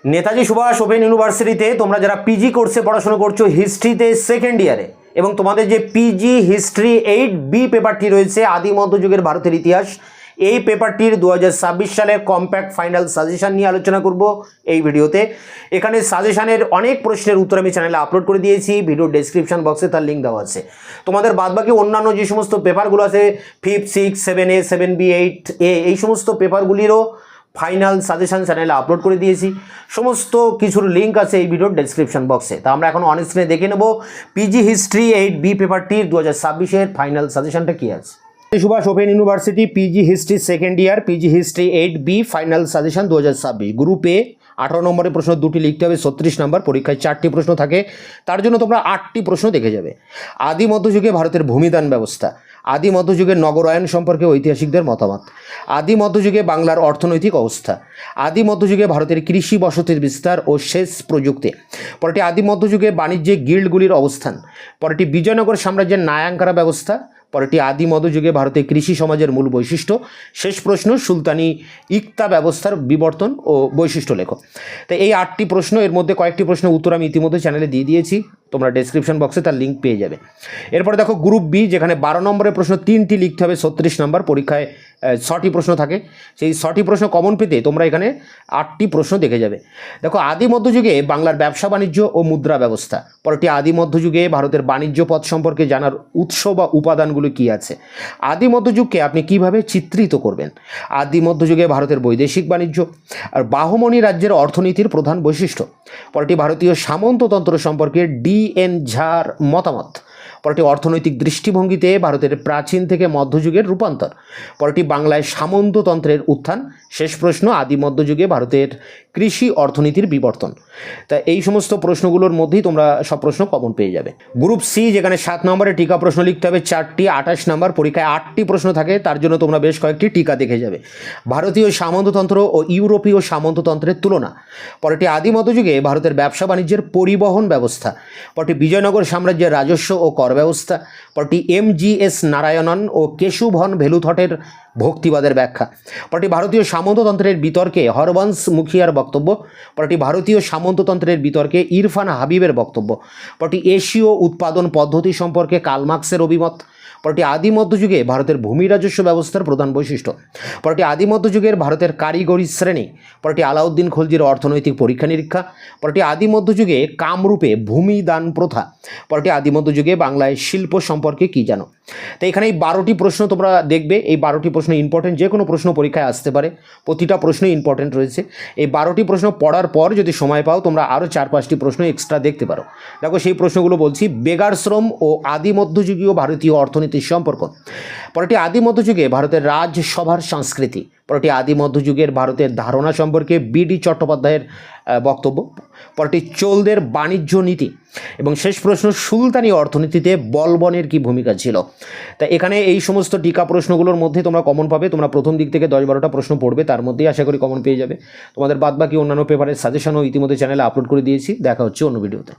Netaji Subhash open ইউনিভার্সিটিতে তোমরা যারা পিজি কোর্সে পড়াশোনা করছো হিস্ট্রিতে সেকেন্ড ইয়ারে, এবং তোমাদের যে পিজি হিস্ট্রি 8B পেপারটি রয়েছে আদি মধ্যযুগের ভারতের ইতিহাস, এই পেপারটির 2026 সালের কম্প্যাক্ট ফাইনাল সাজেশন নিয়ে আলোচনা করব এই ভিডিওতে। এখানে সাজেশনের অনেক প্রশ্নের উত্তর আমি চ্যানেলে আপলোড করে দিয়েছি, ভিডিও ডেসক্রিপশন বক্সে তার লিঙ্ক দেওয়া আছে। তোমাদের বাদবাকি অন্যান্য যে সমস্ত পেপারগুলো আছে 5, 6, 7A, 7B, 8A এই সমস্ত পেপারগুলিরও ফাইনাল সাজেশন চ্যানেলে আপলোড করে দিয়েছি। সমস্ত কিছুর লিঙ্ক আছে এই ভিডিওর ডেসক্রিপশন বক্সে। তা আমরা এখন অন স্ক্রিনে দেখে নেব পিজি হিস্ট্রি 8B পেপারটির 2026-এর ফাইনাল সাজেশনটা কী আছে। Subhas open university PG history second year PG history 8B final suggestion 2026 গ্রুপে 18 নম্বরের প্রশ্ন 2টি লিখতে হবে, 36 নম্বর, পরীক্ষায় 4টি প্রশ্ন থাকে, তার জন্য তোমরা 8টি প্রশ্ন দেখে যাবে। আদি মধ্যযুগে ভারতের ভূমিদান ব্যবস্থা, আদি মধ্যযুগের নগরায়ন সম্পর্কে ঐতিহাসিকদের মতামত, আদি মধ্যযুগে বাংলার অর্থনৈতিক অবস্থা, আদি মধ্যযুগে ভারতের কৃষি বসতির বিস্তার ও সেচ প্রযুক্তি, পরটি আদি মধ্যযুগে বাণিজ্যিক গিল্ডগুলির অবস্থান, পরটি বিজয়নগর সাম্রাজ্যের নায়াঙ্কারা ব্যবস্থা, পরটি আদি মধ্যযুগে ভারতের কৃষি সমাজের মূল বৈশিষ্ট্য, শেষ প্রশ্ন সুলতানি ইকতা ব্যবস্থার বিবর্তন ও বৈশিষ্ট্য লেখো। তো এই 8টি প্রশ্ন, এর মধ্যে কয়েকটি প্রশ্নের উত্তর আমি ইতিমধ্যে চ্যানেলে দিয়ে দিয়েছি, তোমরা ডেসক্রিপশন বক্সে তার লিঙ্ক পেয়ে যাবে। এরপরে দেখো গ্রুপ বি, যেখানে 12 নম্বরের প্রশ্ন 3টি লিখতে হবে, 36 নম্বর, পরীক্ষায় 6টি প্রশ্ন থাকে। সেই 6টি প্রশ্ন কমন পেতে তোমরা এখানে 8টি প্রশ্ন দেখে যাবে। দেখো আদি মধ্যযুগে বাংলার ব্যবসা বাণিজ্য ও মুদ্রা ব্যবস্থা, পরটি আদি মধ্যযুগে ভারতের বাণিজ্য পথ সম্পর্কে জানার উৎস বা উপাদানগুলো কী আছে, আদি মধ্যযুগকে আপনি কিভাবে চিত্রিত করবেন, আদি মধ্যযুগে ভারতের বৈদেশিক বাণিজ্য আর বাহমনি রাজ্যের অর্থনীতির প্রধান বৈশিষ্ট্য, পরটি ভারতীয় সামন্ততন্ত্র সম্পর্কে DN ঝার মতামত, পরটি অর্থনৈতিক দৃষ্টিভঙ্গিতে ভারতের প্রাচীন থেকে মধ্যযুগের রূপান্তর, পরটি বাংলায় সামন্ততন্ত্রের উত্থান, শেষ প্রশ্ন আদি মধ্যযুগে ভারতের কৃষি অর্থনীতির বিবর্তন। তা এই সমস্ত প্রশ্নগুলোর মধ্যেই তোমরা সব প্রশ্ন কমন পেয়ে যাবে। গ্রুপ সি, যেখানে 7 নম্বরে টিকা প্রশ্ন লিখতে হবে 4টি, 28 নম্বর, পরীক্ষায় 8টি প্রশ্ন থাকে, তার জন্য তোমরা বেশ কয়েকটি টিকা দেখে যাবে। ভারতীয় সামন্ততন্ত্র ও ইউরোপীয় সামন্ততন্ত্রের তুলনা, পরটি আদি মধ্যযুগে ভারতের ব্যবসা বাণিজ্যের পরিবহন ব্যবস্থা, পরটি বিজয়নগর সাম্রাজ্যের রাজস্ব ও কর ব্যবস্থা, পরটি MGS নারায়ণন ও কেশু ভন ভেলুথটের ভক্তিবাদের ব্যাখ্যা, পরটি ভারতীয় সামন্ততন্ত্রের বিতর্কে হরবংশ মুখিয়ার বক্তব্য, পরটি ভারতীয় সামন্ততন্ত্রের বিতর্কে ইরফান হাবিবের বক্তব্য, পরটি এশীয় উৎপাদন পদ্ধতি সম্পর্কে কার্ল মার্ক্সের অভিমত, পরটি আদি মধ্যযুগে ভারতের ভূমি রাজস্ব ব্যবস্থার প্রধান বৈশিষ্ট্য, পরটি আদি মধ্যযুগের ভারতের কারিগরি শ্রেণী, পরটি আলাউদ্দিন খলজির অর্থনৈতিক পরীক্ষা নিরীক্ষা, পরটি আদি মধ্যযুগে কামরূপে ভূমি দান প্রথা, পরটি আদি মধ্যযুগে বাংলায় শিল্প সম্পর্কে কী জানো। তো এখানে এই 12টি প্রশ্ন তোমরা দেখবে, এই 12টি প্রশ্ন ইম্পর্টেন্ট, যে কোনো প্রশ্ন পরীক্ষায় আসতে পারে, প্রতিটা প্রশ্নই ইম্পর্টেন্ট রয়েছে। এই 12টি প্রশ্ন পড়ার পর যদি সময় পাও তোমরা আরও 4-5টি প্রশ্ন এক্সট্রা দেখতে পারো। দেখো সেই প্রশ্নগুলো বলছি। বেগার শ্রম ও আদি মধ্যযুগীয় ভারতীয় অর্থনীতির সম্পর্ক, পরটি আদি মধ্যযুগে ভারতের রাজসভার সংস্কৃতি, পরটি আদি মধ্যযুগের ভারতের ধারণা সম্পর্কে BD চট্টোপাধ্যায়ের বক্তব্য, পরটি চোলদের বাণিজ্য নীতি, এবং শেষ প্রশ্ন সুলতানি অর্থনীতিতে বলবনের কি ভূমিকা ছিল। তা এখানে এই সমস্ত টিকা প্রশ্নগুলোর মধ্যে তোমরা কমন পাবে। তোমরা প্রথম দিক থেকে 10-12টা প্রশ্ন পড়বে, তার মধ্যেই আশা করি কমন পেয়ে যাবে। তোমাদের বাদবাকি অন্যান্য পেপারের সাজেশনও ইতিমধ্যে চ্যানেলে আপলোড করে দিয়েছি। দেখা হচ্ছে অন্য ভিডিওতে।